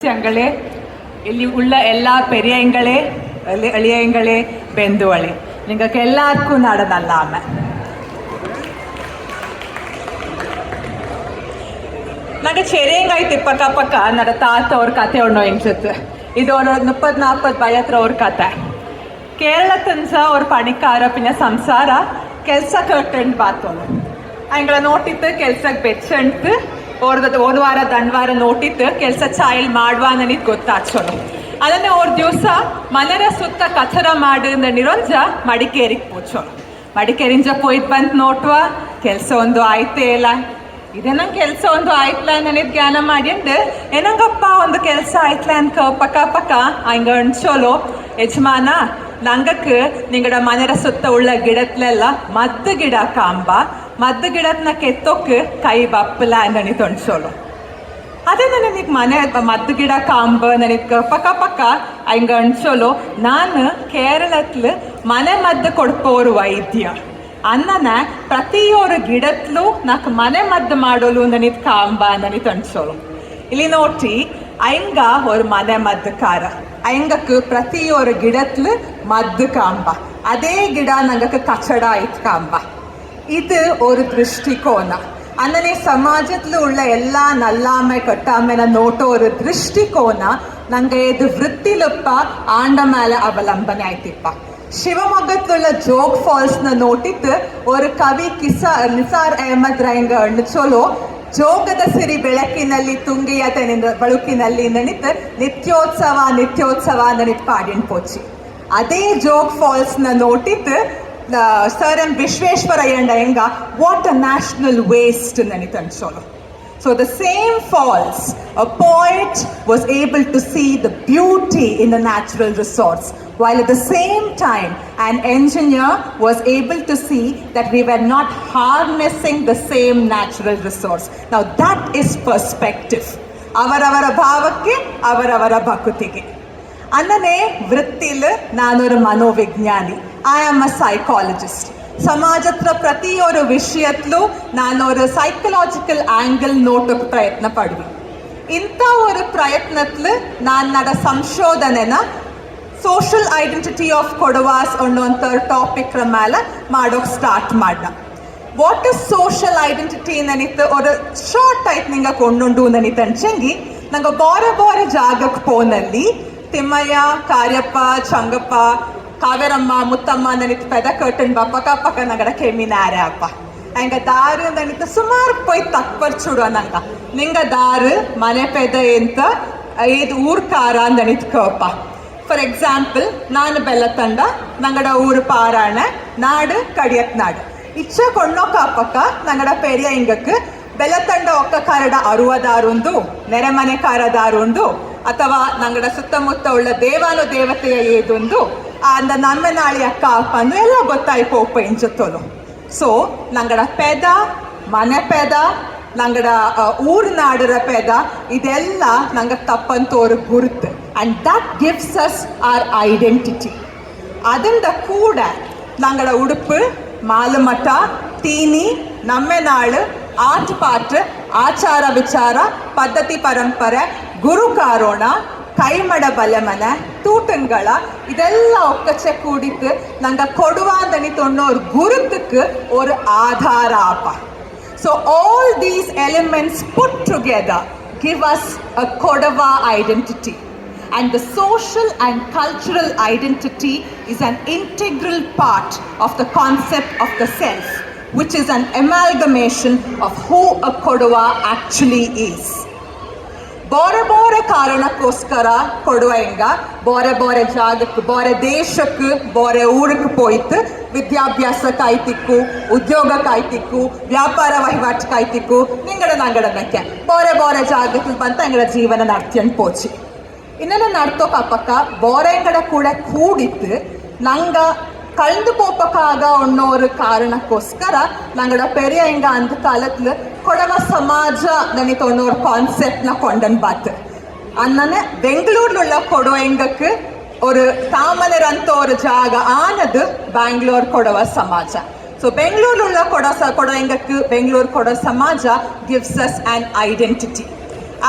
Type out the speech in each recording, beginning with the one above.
ங்களே ಇಲ್ಲಿ உள்ள எல்லா பெரியங்களே எளியங்களே பெந்துவளே നിങ്ങൾക്ക് എല്ലാവർക്കും നടന്നല്ലാമ ನಂಗೆ ಚೆರಿಯಂಗಾಯ್ತು ಪಕ್ಕ ಪಕ್ಕ ನಡ ತಾತ ಅವ್ರ ಕತೆ ಉಂಡು ಎಂಚತ್ತು ಇದು ಒಂದು 30-40 ಬಯತ್ರ ಅವ್ರ ಕತೆ ಕೇರಳತನ್ಸ ಅವ್ರ ಪಣಿಕಾರ ಪಿನ್ನ ಸಂಸಾರ ಕೆಲಸ ಕಟ್ಟಂಡು ಬಾತೋನು ಅಂಗಳ ನೋಟಿತ್ತು ಕೆಲ್ಸಕ್ಕೆ ಬೆಚ್ಚಂಟು ಅವ್ರದ್ದು ಒಂದು ವಾರ ದಂಡವಾರ ನೋಟಿತ್ತು ಕೆಲಸ ಚಾಯಲ್ ಮಾಡುವ ನನಗೆ ಗೊತ್ತಾಚೋನು ಅದನ್ನೇ ಅವ್ರ ದಿವಸ ಮನೆಯ ಸುತ್ತ ಕಚರ ಮಾಡಿರೋಂಜ ಮಡಿಕೇರಿಗೆ ಪೋಚೋನು ಮಡಿಕೇರಿಂಜ ಪೋಯ್ದು ಬಂದು ನೋಟುವ ಕೆಲಸ ಒಂದು ಆಯ್ತೇ ಇಲ್ಲ ಇದೇ ನಂಗೆ ಕೆಲಸ ಒಂದು ಆಯ್ತಲ್ಲ ನನಗೆ ಜ್ಞಾನ ಮಾಡಿಂಡು ಏನಂಗಪ್ಪ ಒಂದು ಕೆಲಸ ಆಯ್ತಲ್ಲ ಅನ್ಕ ಪಕ್ಕ ಪಕ್ಕ ಹಂಗೆ ಅಣ್ಸೋಲು ಯಜಮಾನ ನಂಗಕ್ಕೆ ನಿಂಗಡ ಮನೆಯ ಸುತ್ತ ಉಳ್ಳ ಗಿಡತ್ಲೆಲ್ಲ ಮದ್ದು ಗಿಡ ಕಾಂಬ ಮದ್ದು ಗಿಡತ್ನ ಕೆತ್ತೋಕ್ಕೆ ಕೈ ಬಪ್ಪಲ ನನಗೆ ತೊಣ್ಸೋಳು ಅದೇ ನನಗೆ ಮನೆ ಮದ್ದು ಗಿಡ ಕಾಂಬ ನನಗೆ ಪಕ್ಕ ಪಕ್ಕ ಹಂಗೆ ಅಣ್ಸೋಲು ನಾನು ಕೇರಳತ್ಲು ಮನೆ ಮದ್ದು ಕೊಡ್ಪೋರು ವೈದ್ಯ ಅನ್ನನ ಪ್ರತಿಯೊರು ಗಿಡತ್ಲು ನಾಕ್ ಮನೆ ಮದ್ದು ಮಾಡೋಲು ನನಗೆ ಕಾಂಬ ನನಗೆ ತೊಣ್ಸೋಳು ಇಲ್ಲಿ ನೋಟಿ ஐங்க ஒரு மன மதுக்கார ஐங்கக்கு பிரதியொரு ಗಿಡತ್ಲು ಮದ್ದು ಕಾಂಬ ಅದೇ ಗಿಡ ನಂಗಕ್ಕೆ ಕಚಡ ಆಯ್ತು ಕಾಂಬ ಇದು ஒரு ದೃಷ್ಟಿಕೋನ ಅನ್ನನೆ ಸಮಾಜತ್ಲು ಉಳ್ಳ ಎಲ್ಲ ನಲ್ಲಾಮೆ ಕಟ್ಟಾಮೆನ ನೋಟೋ ஒரு ದೃಷ್ಟಿಕೋನ ನಂಗೆ ಇದು ವೃತ್ತಿಲಪ್ಪ ಆಂಡ ಮೇಲೆ ಅವಲಂಬನೆ ಆಯ್ತಿಪ್ಪ ಶಿವಮೊಗ್ಗತ್ലുള്ള ಜೋಗ್ ಫಾಲ್ಸ್ನ ನೋಟಿತ್ತು ஒரு ಕವಿ ನಿಸಾರ್ ಅಹಮದ್ ರೈಂಗ ಅಣ್ಣಿಸೋಲು ಜೋಗದ ಸಿರಿ ಬೆಳಕಿನಲ್ಲಿ ತುಂಗಿಯ ಬಳುಕಿನಲ್ಲಿ ನನಿತ್ ನಿತ್ಯೋತ್ಸವ ನನಿತ್ ಪಾಡಿಯನ್ ಪೋಚಿ ಅದೇ ಜೋಗ್ ಫಾಲ್ಸ್ನ ನೋಟಿತ್ತು ಸರ್ ಎಂ ವಿಶ್ವೇಶ್ವರಯ್ಯ ಎಂಗ ವಾಟ್ ಅ ನ್ಯಾಷನಲ್ ವೇಸ್ಟ್ ನನಿತ್ ಅನ್ಸೋನು So the same falls, a poet was able to see the beauty in the natural resource, while at the same time an engineer was able to see that we were not harnessing the same natural resource. Now that is perspective. Avaravara bhavakke, avaravara bhakutike. Annane ವೃತ್ತಿಲು ನಾನೊರು ಮನೋವಿಜ್ಞಾನಿ. I am a psychologist. ಸಮಾಜತ್ರ ಪ್ರತಿಯೊಂದು ವಿಷಯತ್ಲು ನಾನೊರು psychological angle ನೋಟಕ್ಕೆ ಪ್ರಯತ್ನ ಪಡ್ವಿ ಇಂಥ ಒಂದು ಪ್ರಯತ್ನತ್ಲು ನಾನು ನಡ ಸಂಶೋಧನೆನ social identity of Kodavas ಅನ್ನೋಂಥ topic ಮೇಲೆ ಮಾಡೋಕೆ start ಮಾಡ್ದ ವಾಟ್ ಇಸ್ ಸೋಷಲ್ ಐಡೆಂಟಿಟಿ ನನಿತ್ತು ಒಂದು ಶಾರ್ಟ್ ಆಯ್ತು ನಿಂಗೆ ಕೊಂಡುಂಡು ನನಿತ್ತು ಅನ್ಸಂಗಿ ನಂಗೆ ಬಾರೆ ಜಾಗಕ್ಕೆ ಪೋನಲ್ಲಿ ತಿಮ್ಮಯ್ಯ ಕಾರ್ಯಪ್ಪ ಚಂಗಪ್ಪ ಕಾವೇರಮ್ಮ ಮುತ್ತಮ್ಮ ನನಿತ್ ಪೆದ ಕಟ್ಟನ್ ಬಾ ಪಕ್ಕ ಪಕ್ಕ ನಗಡ ಕೆಮ್ಮಿನಾರೆ ಅಪ್ಪ ಹಂಗ ದಾರು ನನಿತ್ ಸುಮಾರು ಪೋಯ್ ತಕ್ಪರ್ಚುಡು ನಂಗ ನಿಂಗ ದಾರು ಮನೆ ಪೆದ ಎಂತ ಇದು ಊರ್ಕಾರ ನನಿತ್ ಕಪ್ಪ ಫಾರ್ ಎಕ್ಸಾಂಪಲ್ ನಾನು ಬೆಲ್ಲತಂಡ ನಂಗಡ ಊರು ಪಾರಾಣ ನಾಡು ಕಡಿಯತ್ ನಾಡು ಇಚ್ಚ ಕೊಂಡೋಕ ಪಕ್ಕ ನಂಗಡ ಪೆರಿಯ ಹಿಂಗಕ್ಕೆ ಬೆಲ್ಲತಂಡ ಒಕ್ಕ ಕಾರಡ ಅರುವದಾರುಂದು ನೆರೆಮನೆ ಕಾರದಾರುಂದು ಅಥವಾ ನಂಗಡ ಸುತ್ತಮುತ್ತ ಉಳ್ಳ ದೇವಾನು ದೇವತೆಯ ಏದೊಂದು ಅಂದ ನಮ್ಮ ನಾಳಿ ಅಕ್ಕ ಅಪ್ಪ ಅಂದ್ರೆ ಎಲ್ಲ ಗೊತ್ತಾಯ್ಪೋಪ ಎಂಜತ್ತೋಲು ಸೊ ನಂಗಡ ಪೆದ ಮನೆ ಪೆದ ನಂಗಡ ಊರು ನಾಡರ ಪೆದ ಇದೆಲ್ಲ ನಂಗೆ ತಪ್ಪಂತೋರು ಗುರುತು and that gives us our identity ಅದರಿಂದ ಕೂಡ ನಂಗಡ ಉಡುಪು ಮಾಲುಮಠ ತೀನಿ ನಮ್ಮೆನಾಳು ಆಟ ಪಾಠ ಆಚಾರ ವಿಚಾರ ಪದ್ಧತಿ ಪರಂಪರೆ ಗುರು ಕಾರೋಣ ಕೈಮಡ ಬಲಮನ ತೂಟಂಗಳ ಇದೆಲ್ಲ ಒಕ್ಕಚ್ಚೆ ಕೂಡಿತ್ತು ನಂಗೆ ಕೊಡುವಾಂದನಿ ತೊಣ್ಣೋರು ಗುರುತಕ್ಕೆ ஒரு ಆಧಾರ ಅಪ್ಪ so all these elements put together give us a Kodava identity and the social and cultural identity is an integral part of the concept of the self, which is an amalgamation of who a Kodava actually is. ಬೋರೆ ಕಾರಣಕ್ಕೋಸ್ಕರ ಕೊಡುವಂಗ ಬೋರೆ ಜಾಗಕ್ಕೆ ಬೋರೆ ದೇಶಕ್ಕೆ ಬೋರೆ ಊರಿಗೆ ಪೋಯ್ತು ವಿದ್ಯಾಭ್ಯಾಸ ಕಾಯ್ತಿಕ್ಕು ಉದ್ಯೋಗ ಕಾಯ್ತಿಕ್ಕು ವ್ಯಾಪಾರ ವಹಿವಾಟು ಕಾಯ್ತಿಕ್ಕು ನಿಂಗಡ ನಂಗಡನಕ್ಕೆ ಬೋರೆ ಜಾಗಕ್ಕೆ ಬಂತ ಅಂಗಡ ಜೀವನ ನಡ್ತಿಯನ್ ಪೋಚಿ ಇನ್ನೆಲ್ಲ ನಡ್ತೋಕ ಪಕ್ಕ ಬೋರೆಂಗಡ ಕೂಡ ಕೂಡಿತ್ತು ನಂಗ ಕಳೆದು ಪೋಪಕ್ಕಾಗ ಅನ್ನೋರು ಕಾರಣಕ್ಕೋಸ್ಕರ ನಂಗಡ ಪೆರಿಯ ಹಿಂಗ ಅಂದ ಕಾಲತ್ಲು ಕೊಡವ ಸಮಾಜ ನನಿತ ಅನ್ನೋರು ಕಾನ್ಸೆಪ್ಟ್ನ ಕೊಂಡನ್ ಬಾತು ಅನ್ನನೆ ಬೆಂಗಳೂರಿലുള്ള ಕೊಡುವಂಗಕ್ಕೆ ஒரு தாமலர் ஒரு ಜಾಗ ಆನದು ಬ್ಯಾಂಗ್ಳೂರ್ ಕೊಡವ ಸಮಾಜ ಸೊ ಬೆಂಗಳೂರಿലുള്ള ಕೊಡವಂಗಕ್ಕೆ ಬೆಂಗಳೂರು ಕೊಡವ ಸಮಾಜ gives us an identity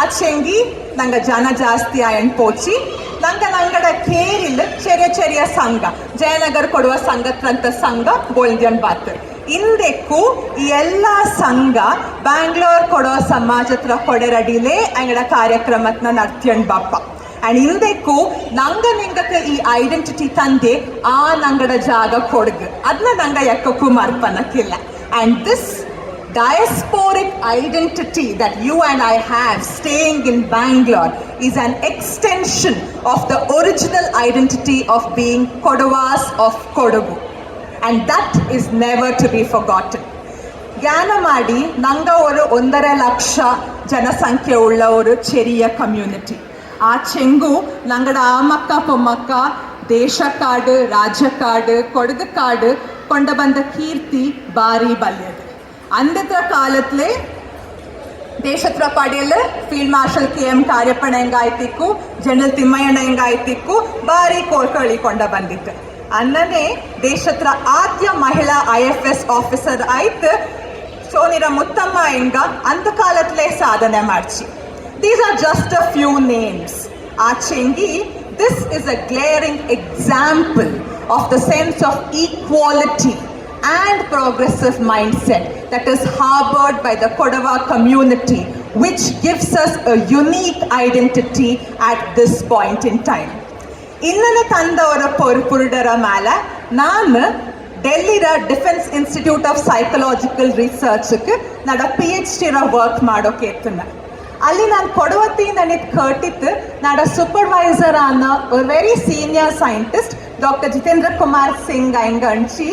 ಆಚೆಂಗಿ ನಂಗೆ ಜನ ಜಾಸ್ತಿ ಆಯನ್ ಪೋಚಿ ನಂಗಡ ಕೇರಿಲ್ ಚೆರಿಯ ಸಂಘ ಜಯನಗರ್ ಕೊಡುವ ಸಂಘತ್ರಂತ ಸಂಘ ಬೋಳ್ದ್ಯನ್ ಬಾತ್ ಇಂದೆಕ್ಕೂ ಈ ಎಲ್ಲ ಸಂಘ ಬ್ಯಾಂಗ್ಳೂರ್ ಕೊಡೋ ಸಮಾಜತ್ರ ಕೊಡೆರಡಿಲೇ ಅಂಗಡ ಕಾರ್ಯಕ್ರಮತ್ನ ನಡ್ತ್ಯಂಡ್ ಬಾಪ ಅಂಡ್ ಇಂದೆಕ್ಕೂ ನಿಂಗಕ್ಕೆ ಈ ಐಡೆಂಟಿಟಿ ತಂದೆ ಆ ನಂಗಡ ಜಾಗ ಕೊಡ್ಗ ಅದನ್ನ ನಂಗ ಎಕ್ಕಕ್ಕೂ ಮರ್ಪನಕ್ಕಿಲ್ಲ and this diasporic identity that you and I have staying in Bangalore is an extension of the original identity of being Kodavas of Kodagu, and that is never to be forgotten. ಜ್ಞಾನ ಮಾಡಿ ನಂಗ ಒಂದು 1.5 ಲಕ್ಷ ಜನಸಂಖ್ಯೆ ಉಳ್ಳ ಒಂದು ಚೆರಿಯ community ಆ ಚೆಂಗು ನಂಗಡ ಆಮಕ್ಕ ಪೊಮ್ಮಕ್ಕ ದೇಶ ಕಾಡು ರಾಜ್ಯ ಕಾಡು ಕೊಡಗು ಕಾಡು ಕೊಂಡ ಬಂದ ಕೀರ್ತಿ ಬಾರಿ ಬಲ್ಯದು ಅಂದತ್ರ ಕಾಲತ್ಲೆ ದೇಶತ್ರ ಪಡೆಯಲು ಫೀಲ್ಡ್ ಮಾರ್ಷಲ್ KM ಕಾರ್ಯಪ್ಪಣ ಹೆಂಗಾಯ್ತಿಕ್ಕು ಜನರಲ್ ತಿಮ್ಮಯ್ಯಣ್ಣ ಹೆಂಗಾಯ್ತಿಕ್ಕು ಬಾರಿ ಕೋಳ್ಕೊಳ್ಳಿಕೊಂಡ ಬಂದಿತ್ತು ಅನ್ನನೇ ದೇಶತ್ರ ಆದ್ಯ ಮಹಿಳಾ IFS ಆಫೀಸರ್ ಆಯ್ತು ಸೋನಿರ ಮುತ್ತಮ್ಮ ಹೆಂಗ ಅಂತ ಕಾಲತ್ಲೆ ಸಾಧನೆ ಮಾಡ್ಸಿ these are just a few names ಆ ಚೆಂಗಿ this is a glaring example of the sense of equality and progressive mindset that is harbored by the Kodava community, which gives us a unique identity at this point in time. Innana tandavara purudara mala ನಾನು ಡೆಲ್ಲಿರ defence institute of psychological ರಿಸರ್ಚ್ಗೆ Nada PhD work ಮಾಡೋಕೆ ಇರ್ತನ ಅಲ್ಲಿ ನಾನು ಕೊಡವತ್ತಿಯಿಂದ ನಿಂತು ಕಟ್ಟಿತ್ತು ನಡ supervisor ಅನ್ನೋ very senior scientist doctor Jitendra Kumar Singh ಅಂಗ ಅಣ್ಚಿ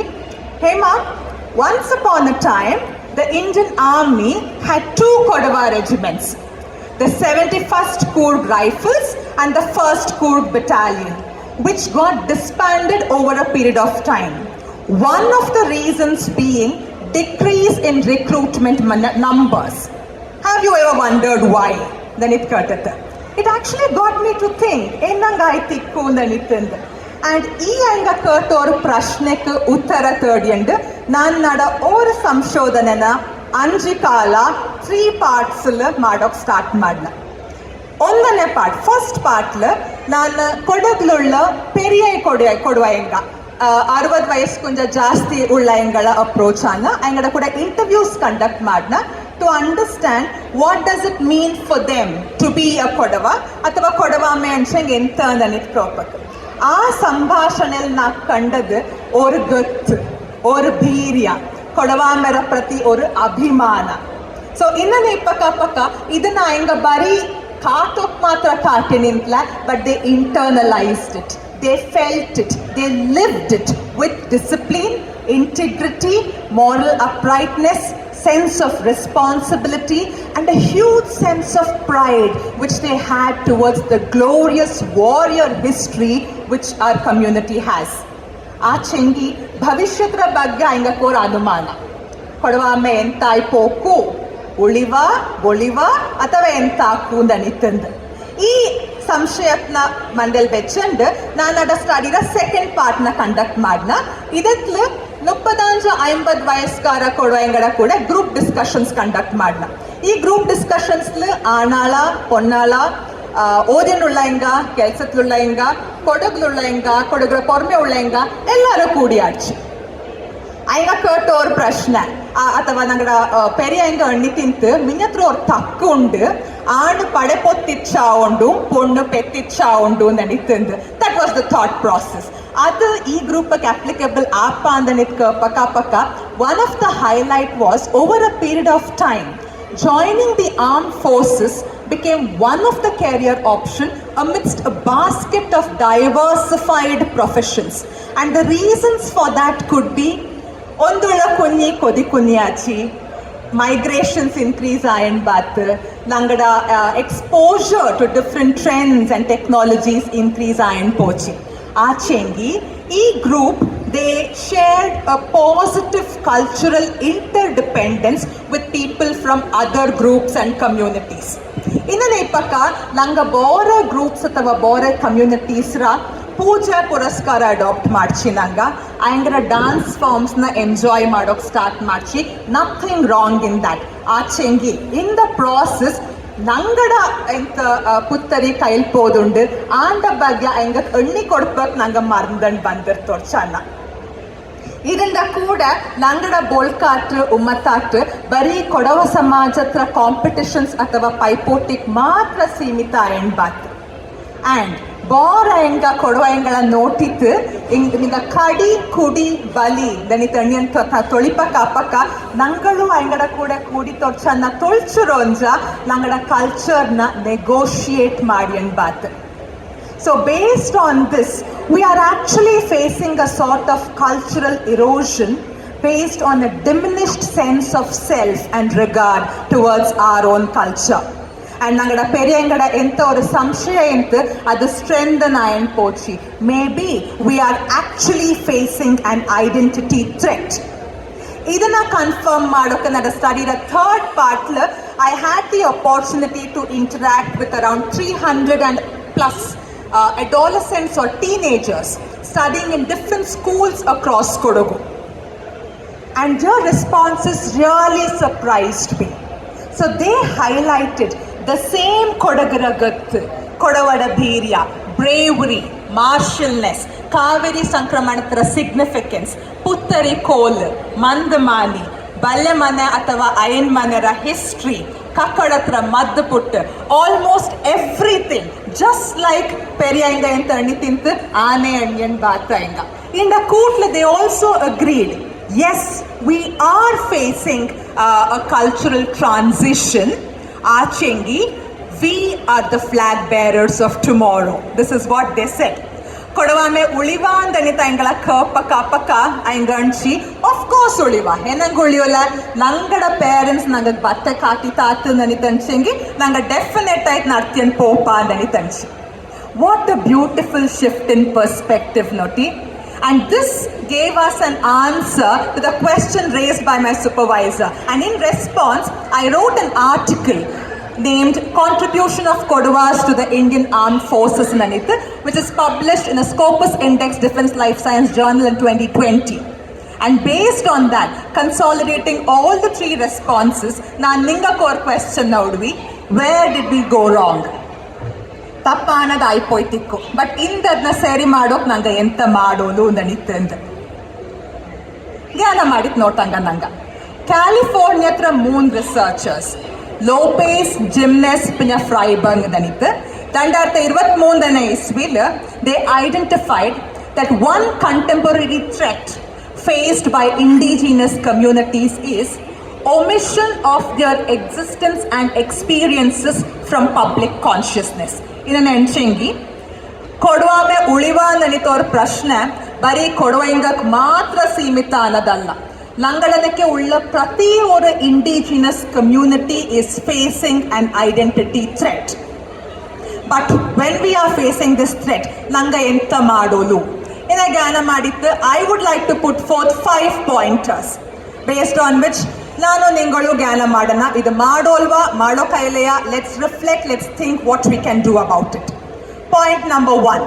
Hema, once upon a time, the Indian Army had 2 Kodava regiments, the 71st Coorg Rifles and the 1st Coorg Battalion, which got disbanded over a period of time. One of the reasons being decrease in recruitment numbers. Have you ever wondered why? It actually got me to think, enangaittikku nanittindu. And ಈ ಅಂಗ ಕೇಟೋರ್ ಪ್ರಶ್ನೆಗೆ ಉತ್ತರ ತೋಡಿಯಂಡು ನಾನು ನಡ or ಸಂಶೋಧನೆನ 5 ಕಾಲ 3 parts ಮಾಡೋಕೆ start ಮಾಡ್ನ 1ನೇ part first ಪಾರ್ಟ್ಲ್ ನಾನು ಕೊಡಗ್ಲುಳ್ಳ ಪೆರಿಯ ಕೊಡುವ ಎಂಗ 60 ವಯಸ್ಸು ಜಾಸ್ತಿ ಉಳ್ಳ ಎಂಗಳ ಅಪ್ರೋಚ್ ಅನ್ನ ಅಂಗಡ ಕೂಡ ಇಂಟರ್ವ್ಯೂಸ್ ಕಂಡಕ್ಟ್ ಮಾಡ್ನ to understand what does it mean for them to be a Kodava ಅಥವಾ ಕೊಡವಾಮೆ ಅನ್ಸಂಗೆ ಎಂತ ನನಗೆ ಪ್ರೋಪಕ್ ಆ ಸಂಭಾಷಣೆಯಲ್ಲಿ ನಾ ಕಂಡದ್ದು ஒரு ಗತ್ತು ஒரு ಧೈರ್ಯ ಕೊಡವಾಮೆರ ಪ್ರತಿ ஒரு ಅಭಿಮಾನ ಸೊ ಇನ್ನನೇ ಪಕ್ಕ ಇದನ್ನ ಹೆಂಗ ಬರೀ ಕಾಟೋಕ್ ಮಾತ್ರ ಕಾಟಿ ನಿಂತಲ but they internalised it they felt it they lived it with discipline integrity moral uprightness, sense of responsibility and a huge sense of pride which they had towards the glorious warrior history which our community has. ಆ ಚೆಂಗಿ ಭವಿಷ್ಯದ ಬಗ್ಗೆ ಅಂಗಕೋರ ಅನುಮಾನ ಕೊಡವಾಮೆ ಎಂತಾಯ್ ಪೋಕು ಉಳಿವ ಒಳಿವ ಅಥವಾ ಎಂತಾಕು ಅಂದನಿತ್ತಂದು ಈ ಸಂಶಯತ್ನ ಮಂಡಲ್ ಬೆಚ್ಚಂಡ್ ನಾನು ಸ್ಟಡಿದ 2nd ಪಾರ್ಟ್ನ conduct ಮಾಡ್ನ ಇದತ್ಲು 30-50 ವಯಸ್ಕಾರ ಕೊಡುವಂಗಡ ಕೂಡ group discussions conduct ಮಾಡ್ನ ಈ group discussions ಆನಾಳ ಪೊನ್ನಾಳ ಓದಿನುಳ್ಳ ಹಿಂಗ ಕೆಲ್ಸತ್ಲುಳ್ಳ ಹಿಂಗ ಕೊಡಗ್ಲುಳ್ಳ ಹಿಂಗ ಕೊಡಗ್ರ ಪೊರ್ಮೆ ಉಳ್ಳ ಹಿಂಗ ಎಲ್ಲರೂ ಕೂಡಿ ಆಡ್ಚಿ ಅಯ್ಯ ಕೇಟೋರ್ ಪ್ರಶ್ನೆ ಅಥವಾ ನಂಗಡ ಪೆರಿಯ ಹಿಂಗ ಅಣ್ಣಿ ತಿಂತು ಮಿನ್ನತ್ರ ಅವ್ರು ತಕ್ಕೊಂಡು ಆಣು ಪಡೆ ಪೊತ್ತಿಚ್ಚಾ ಉಂಡು ಪೊಣ್ಣು ಪೆತ್ತಿಚ್ಚಾ ಉಂಡು ನಡೀತಂದು that was the thought process ಅದು ಈ ಗ್ರೂಪ್ಗೆ ಅಪ್ಲಿಕೇಬಲ್ ಆಪ ಅಂದನಿತ್ಕ ಪಕ್ಕ one of the highlight was over a period of time joining the armed forces became one of the career option amidst a basket of diversified professions, and the reasons for that could be ondulla kunni kodi kunniyachi migrations increase ayan bath nangada exposure to different trends and technologies increase ayan pochi ಆ ಚೆಂಗಿ ಈ group they shared a positive cultural interdependence with people from other groups and communities. ಇನ್ನನೇ ಪಕ್ಕ ನಂಗೆ ಬೇರೆ groups ಅಥವಾ ಬೇರೆ ಕಮ್ಯುನಿಟೀಸ್ರ ಪೂಜಾ ಪುರಸ್ಕಾರ adapt ಮಾಡ್ಸಿ ನಂಗೆ ಆ್ಯಂಗ್ರ ಡಾನ್ಸ್ ಫಾರ್ಮ್ಸ್ನ ಎಂಜಾಯ್ ಮಾಡೋಕೆ ಸ್ಟಾರ್ಟ್ ಮಾಡ್ಸಿ ನಥಿಂಗ್ ರಾಂಗ್ ಇನ್ ದ್ಯಾಟ್ ಆ ಚೆಂಗಿ ಇನ್ ದ ಪ್ರಾಸೆಸ್ ನಂಗಡ ಎಂತ ಪುತ್ತರಿ ಕೈಲ್ಪೋದುಂಡು ಆಂಡ ಬಗ್ಗೆ ಎಂಗ ಎಣ್ಣಿ ಕೊಡ್ಬೇಕು ನಂಗೆ ಮರ್ದಂಡು ಬಂದಿರ್ತೋರು ಚೆನ್ನ. ಇದರಿಂದ ಕೂಡ ನಂಗಡ ಬೋಳ್ಕಾಟ್ ಉಮ್ಮತ್ತಾಟ್ ಬರೀ ಕೊಡವ ಸಮಾಜತ್ರ ಕಾಂಪಿಟಿಷನ್ಸ್ ಅಥವಾ ಪೈಪೋಟಿಗೆ ಮಾತ್ರ ಸೀಮಿತ ಎಣ್ಬಾತ್. ಆ್ಯಂಡ್ ಬೋರ ಎಂಗ ಕೊಡುವ ಎಂಗಳ ನೋಟಿತ್ತು ಇಂಗ ಕಡಿ ಕುಡಿ ಬಲಿ ದನಿ ತಣ್ಣಿಯಂತ ತೊಳಿಪಕ್ಕ ಅಪ್ಪಕ್ಕ ನಂಗಳು ಎಂಗಡ ಕೂಡ ಕೂಡಿ ತೊಡ್ಚನ್ನ ತೊಳ್ಚುರೋಂಜ ನಂಗಡ ಕಲ್ಚರ್ನ ನೆಗೋಷಿಯೇಟ್ ಮಾಡಿ ಅನ್ಬಾತ್. So based on this, we are actually facing a sort of cultural erosion based on a diminished sense of self and regard towards our own culture. And nangada periyangada enta oru samshaya entu adu strengthen ayan pochi. Maybe we are actually facing an identity threat. Idana confirm madoke nada study the third part la I had the opportunity to interact with around 300 and plus adolescents or teenagers studying in different schools across Kodagu. And their responses really surprised me. So they highlighted the same Kodagaragattu, Kodavada Dhirya, bravery, martialness, Kaveri Sankramanatra significance, Puttari Kol, Mandamani, Ballamane Atava Ayanmanera history, Kakadatra Madhaput, almost everything, just like Periyanga and Ternithinth, Ane Anyan Bathainga. In the Kutla, they also agreed, yes, we are facing a cultural transition. Achengi, we are the flag bearers of tomorrow. This is what they said. Kodavame uliva andanita engala kapaka ainganchi. Of course uliva. Henang uliyola nangada parents nanga batte kaati taatu nanitanchenge nanga definite ait nartyan popa nanitanchi. What a beautiful shift in perspective, Noti. And this gave us an answer to the question raised by my supervisor. And in response, I wrote an article named Contribution of Kodavas to the Indian Armed Forces Nanitha, which is published in the Scopus Index Defense Life Science Journal in 2020. And based on that, consolidating all the three responses, na ninga core question naudvi, where did we go wrong? ತಪ್ಪಾನದು ಆಯ್ಪೋಯ್ತಿಕ್ಕು. But ಇಂದದನ್ನ ಸರಿ ಮಾಡೋಕೆ ನಂಗೆ ಎಂತ ಮಾಡೋದು ನಡೀತಂದ ಜ್ಞಾನ ಮಾಡಿತ್ ನೋಟಂಗ ನಂಗ. ಕ್ಯಾಲಿಫೋರ್ನಿಯಾ ಹತ್ರ 3 ರಿಸರ್ಚರ್ಸ್ ಲೋಪೇಸ್, ಜಿಮ್ನೆಸ್ പിന്നെ ಫ್ರೈಬರ್ಗ್ ನಡೀತು 2023 ಇಸ್ವಿಲ್ they identified that one contemporary threat faced by indigenous communities is omission of their existence and experiences from public consciousness. ಇದನ್ನ ಎಣ್ಸಂಗಿ ಕೊಡವಾಮೆ ಉಳಿವ ನನಿತೋರ್ ಪ್ರಶ್ನೆ ಬರೀ ಕೊಡವಂಗಕ್ಕೆ ಮಾತ್ರ ಸೀಮಿತ ಅನ್ನೋದಲ್ಲ. ನಂಗಳನಕ್ಕೆ ಉಳ್ಳ ಪ್ರತಿ ಒಂದು indigenous community is facing an identity threat. But when we are facing this threat ನಂಗ ಎಂತ ಮಾಡೋದು ಇನ್ನ ಜ್ಞಾನ ಮಾಡಿತ್ತು. I would like to put forth 5 pointers based on which ನಾನು ನಿಂಗಳು ಜ್ಞಾನ ಮಾಡೋಣ. ಇದು ಮಾಡೋಲ್ವಾ ಮಾಡೋ ಕೈಲೆಯ? Let's reflect, let's think what we can do about it. Point number 1,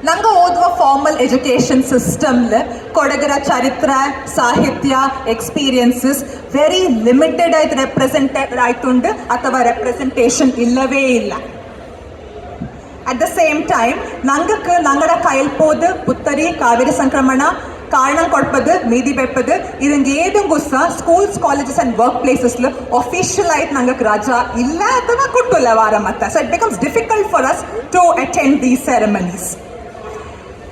ನಂಗೆ ಓದುವ ಫಾರ್ಮಲ್ ಎಜುಕೇಷನ್ ಸಿಸ್ಟಮ್ಲಿ ಕೊಡಗರ ಚರಿತ್ರ, ಸಾಹಿತ್ಯ, ಎಕ್ಸ್ಪೀರಿಯನ್ಸಸ್ ವೆರಿ ಲಿಮಿಟೆಡ್ ಆಯ್ತು ರೆಪ್ರೆಸೆಂಟೆಡ್ ಆಯ್ತುಂಡು ಅಥವಾ ರೆಪ್ರೆಸೆಂಟೇಷನ್ ಇಲ್ಲವೇ ಇಲ್ಲ. ಅಟ್ ದ ಸೇಮ್ ಟೈಮ್ ನಂಗಡ ಕೈಲ್ಪೋದು ಪುತ್ತರಿ, ಕಾವೇರಿ ಸಂಕ್ರಮಣ, ಕಾರಣ ಕೊಡ್ಪದು, ಮೀದಿ ಬೆಪ್ಪದು ಇದಕ್ಕೆ ಏದಂಗೂ ಸಹ ಸ್ಕೂಲ್ಸ್, ಕಾಲೇಜಸ್ ಆ್ಯಂಡ್ ವರ್ಕ್ ಪ್ಲೇಸಸ್ಲು ಅಫಿಷಿಯಲ್ ಆಯ್ತು ನಂಗೆ ರಜಾ ಇಲ್ಲ ಅಥವಾ ಕೊಟ್ಟಿಲ್ಲ ವಾರ ಮತ್ತೆ. So it becomes difficult for us to attend these ceremonies.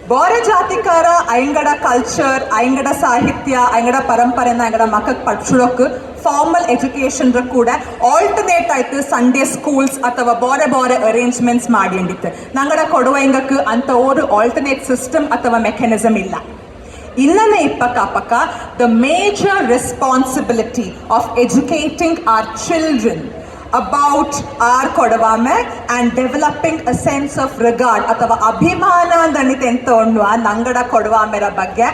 ಬೋರ ಜಾತಿಕಾರ ಐಂಗಡ ಕಲ್ಚರ್, ಐಂಗಡ ಸಾಹಿತ್ಯ, ಐಂಗಡ ಪರಂಪರೆನ ಐಂಗಡ ಮಕ್ಕಕ್ಕೆ ಪಡ್ಸೋಕೆ ಫಾರ್ಮಲ್ ಎಜುಕೇಷನ್ ಕೂಡ ಆಲ್ಟರ್ನೇಟ್ ಆಯ್ತು ಸಂಡೇ ಸ್ಕೂಲ್ಸ್ ಅಥವಾ ಬೋರೆ ಅರೇಂಜ್ಮೆಂಟ್ಸ್ ಮಾಡಿಂಡಿತ್ತು. ನಂಗಡ ಕೊಡುವ ಹಿಂಗಕ್ಕೆ ಅಂತ ಒಂದು ಆಲ್ಟರ್ನೇಟ್ ಸಿಸ್ಟಮ್ ಅಥವಾ ಮೆಕ್ಯಾನಿಸಮ್ ಇಲ್ಲ. ಇನ್ನನೇ ಇಪ್ಪಕ್ಕ the major responsibility of educating our children about our ಕೊಡವಾಮೆ and developing a sense of regard ಅಥವಾ ಅಭಿಮಾನ ಅಂದಣಿತೆ ಎಂತ ಉಣ್ಣುವ ನಂಗಡ ಕೊಡವಾಮೆರ ಬಗ್ಗೆ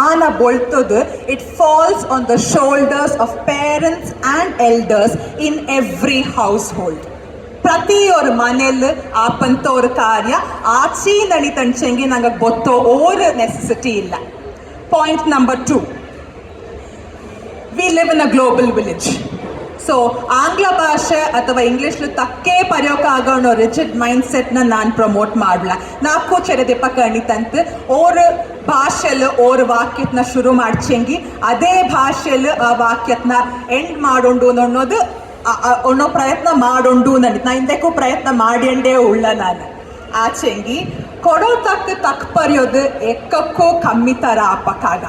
ಆನ ಬೊಳ್ತದು. It falls on the shoulders of parents and elders in every household. ಪ್ರತಿಯೊರು ಮನೆಯಲ್ಲಿ ಆಪಂತೋರ ಕಾರ್ಯ ಆಚಿ ನಡಿತಂಚಂಗಿ ನಂಗೆ ಗೊತ್ತೋ ಓರ್ ನೆಸೆಸಿಟಿ ಇಲ್ಲ. Point number 2, we live in a global village. So ಆಂಗ್ಲ ಭಾಷೆ ಅಥವಾ ಇಂಗ್ಲೀಷ್ಲು ತಕ್ಕೇ ಪರ್ಯೋಕ್ಕಾಗೋ ರಿಜಿಡ್ ಮೈಂಡ್ ಸೆಟ್ನ ನಾನು ಪ್ರಮೋಟ್ ಮಾಡ್ಲ ನಾಲ್ಕು ಚೆರದೆಪ್ಪ ಕಣಿತಂತ ಓರ್ ಭಾಷೆಲ್ ಓರ್ ವಾಕ್ಯತ್ನ ಶುರು ಮಾಡ್ಚೆಂಗಿ ಅದೇ ಭಾಷೆಲ್ ಆ ವಾಕ್ಯತ್ನ ಎಂಡ್ ಮಾಡೋಂಡು ಅನ್ನೋದು ಅನ್ನೋ ಪ್ರಯತ್ನ ಮಾಡೋಂಡು ನಾ ಇಂದಕ್ಕೂ ಪ್ರಯತ್ನ ಮಾಡಿಯಂಡೇ ಉಳ್ಳ ನಾನು ಆಚೆಂಗಿ ಕೊಡೋ ತಕ್ಕ ಪರ್ಯೋದು ಎಕ್ಕಕ್ಕೂ ಕಮ್ಮಿ ಥರ ಅಪ್ಪಕ್ಕಾಗ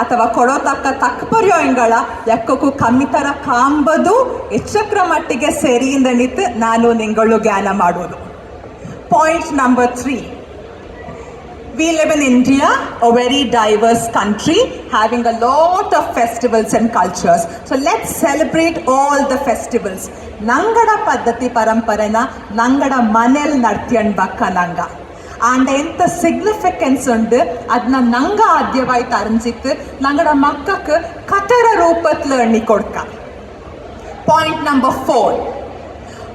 ಅಥವಾ ಕೊಡೋ ತಕ್ಕ ಪರ್ಯೋ ಎಂಗಳ ಎಕ್ಕಕ್ಕೂ ಕಮ್ಮಿ ಥರ ಕಾಂಬದು ಎಚ್ಚಕ್ರ ಮಟ್ಟಿಗೆ ಸರಿಯಿಂದ ನಿಂತು ನಾನು ನಿಂಗಳು ಜ್ಞಾನ ಮಾಡೋದು. Point number 3. We live in India, a very diverse country, having a lot of festivals and cultures. So let's celebrate all the festivals. Nangada paddati paramparena, nangada manel nartyan bakka nanga. And ಎಂತ significance ಉಂಡು ಅದನ್ನ ನಂಗ ಆದ್ಯವಾಯ್ತು ಅರಿஞ்சிತ್ತು ನಂಗಡ ಮಕ್ಕಕ್ಕೆ ಕಥರ ರೂಪத்தில் ಎಣ್ಣಿ ಕೊಡ್ಕ. Point number 4.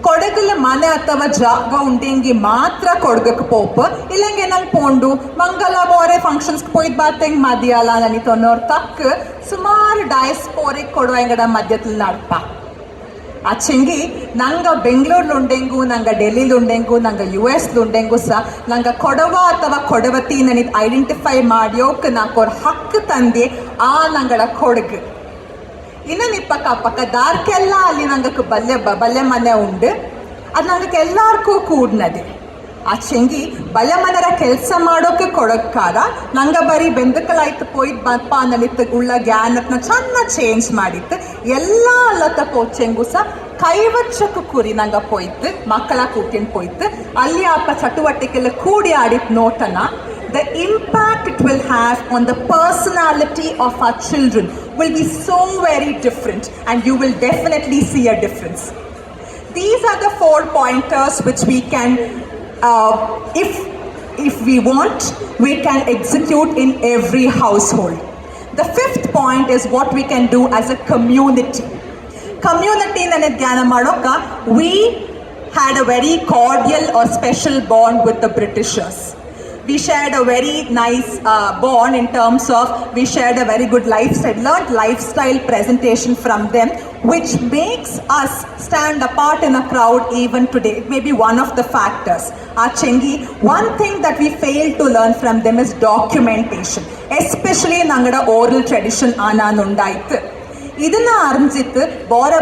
ಕೊಡಗಲ ಮನೆ ಅಥವಾ ಜಾಗ ಉಂಡೆಂಗಿ ಮಾತ್ರ ಕೊಡಗಕ್ಕೆ ಪೋಪ ಇಲ್ಲಂಗೆ ನಂಗೆ ಪೋಂಡು ಮಂಗಲ ಬೋರೆ ಫಂಕ್ಷನ್ಸ್ಗೆ ಪೋಯ್ದು ಬಾತೆಂಗೆ ಮದಿಯಲ್ಲ ನನಿತು ಅನ್ನೋರು ತಕ್ಕ ಸುಮಾರು ಡಯಸ್ಪೋರಿಕ್ ಕೊಡುವ ಎಂಗಡ ಮಧ್ಯದಲ್ಲಿ ನಡ್ಪ ಅಚ್ಚಂಗಿ ನಂಗೆ ಬೆಂಗಳೂರ್ಲುಂಡೆಂಗು ನಂಗೆ ಡೆಲ್ಲಿಲುಂಡೆಂಗು ನಂಗೆ US ಸಹ ನಂಗೆ ಕೊಡವ ಅಥವಾ ಕೊಡವತಿ ನನಗೆ ಐಡೆಂಟಿಫೈ ಮಾಡಿಯೋಕೆ ನಾಲ್ಕು ಹಕ್ಕು ತಂದೆ ಆ ನಂಗಡ ಕೊಡಗು ಇನ್ನು ನಿಪ್ಪಕ್ಕ ದಾರ್ಕೆಲ್ಲ ಅಲ್ಲಿ ನಂಗೆ ಬಲ್ಲೆ ಮನೆ ಉಂಡು ಅದು ನಂಗೆ ಎಲ್ಲಾರ್ಗೂ ಕೂಡ್ನದೆ ಆಚೆಂಗಿ ಬಲ್ಲೆ ಮನೆರ ಕೆಲಸ ಮಾಡೋಕೆ ಕೊಡಕ್ಕಾರ ನಂಗೆ ಬರೀ ಬೆಂದಕಲಾಯ್ತು ಪೋಯ್ದು ಬಪ್ಪ ಅನ್ನಲಿತ್ತು ಉಳ್ಳ ಜ್ಞಾನತ್ನ ಚೆನ್ನಾಗಿ ಚೇಂಜ್ ಮಾಡಿತ್ತು ಎಲ್ಲ ಅಲ್ಲತ್ತ ಪೋಚೆಂಗು ಸಹ ಕೈವಚ್ಚಕ್ಕೆ ಕೂರಿ ನಂಗೆ ಪೋಯ್ತು ಮಕ್ಕಳ ಕೂತ್ಕೊಂಡು ಪೋಯ್ತು ಅಲ್ಲಿ ಅಪ್ಪ ಚಟುವಟಿಕೆಲ್ಲ ಕೂಡಿ ಆಡಿದ ನೋಟನ the impact it will have on the personality of our children will be so very different, and you will definitely see a difference. These are the 4 pointers which we can, if we want, we can execute in every household. The 5th point is what we can do as a community. Community nane ಜ್ಞಾನ ಮಾಡೋಕ we had a very cordial or special bond with the Britishers. We shared a very nice bond in terms of we shared a very good lifestyle, learned lifestyle presentation from them, which makes us stand apart in a crowd even today. It may be one of the factors. Achengi, one thing that we failed to learn from them is documentation, especially nangada oral tradition ananundaitu. ಇದನ್ನ ಅರಿஞ்ಸಿತ್ತು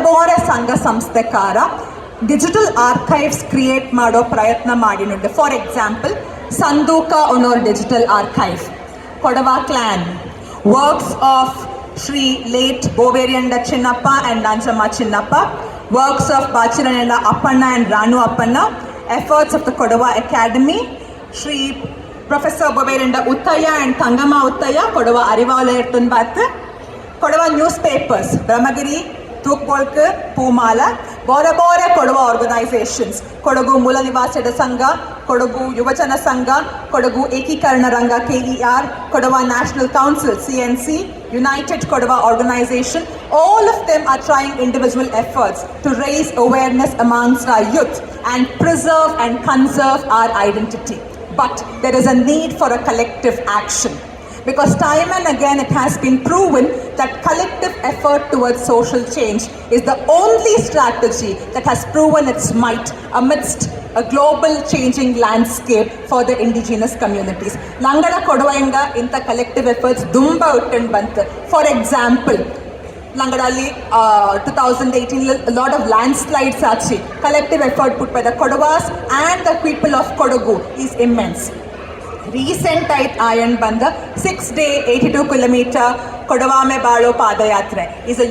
ಬೋರೆ ಸಂಘ ಸಂಸ್ಥೆಕಾರ digital archives create ಮಾಡೋ ಪ್ರಯತ್ನ ಮಾಡಿನುಂಟು. For example Sandooka ಅನ್ನೋರ್ digital archive, Kodava clan, works of Shri late Boveriyanda Chinnappa and Nanchamma Chinnappa, works of Bachiranella Appanna and Ranu Appanna, efforts of the Kodava academy, Shri professor Boveriyanda Uthaiah and Thangamma Uthaiah, Kodava Arivalaya ತುಂಬಾತ್, Kodava newspapers Brahmagiri, Thookbolak, Poomala, ಬೋರೆ Kodava organisations, Kodagu ಮೂಲ ನಿವಾಸಿಗಳ ಸಂಘ, ಕೊಡಗು ಯುವಜನ Sangha, Kodagu Ekikarana Ranga KER, Kodava national council CNC, united Kodava organisation. All of them are trying individual efforts to raise awareness amongst our youth and preserve and conserve our identity. But there is a need for a collective action. Because time and again it has been proven that collective effort towards social change is the only strategy that has proven its might amidst a global changing landscape for the indigenous communities. Langada Kodawayenga inta collective efforts dumba uttand bantu. For example, Langadali 2018 a lot of landslides achi. Collective effort put by the Kodavas and the people of Kodagu is immense. Recent ಆಯ್ತು ಆಯಂಡ್ ಬಂದ 6 day 82 kilometer ಕೊಡವಾಮೆ ಬಾಳೋ ಪಾದಯಾತ್ರೆ is a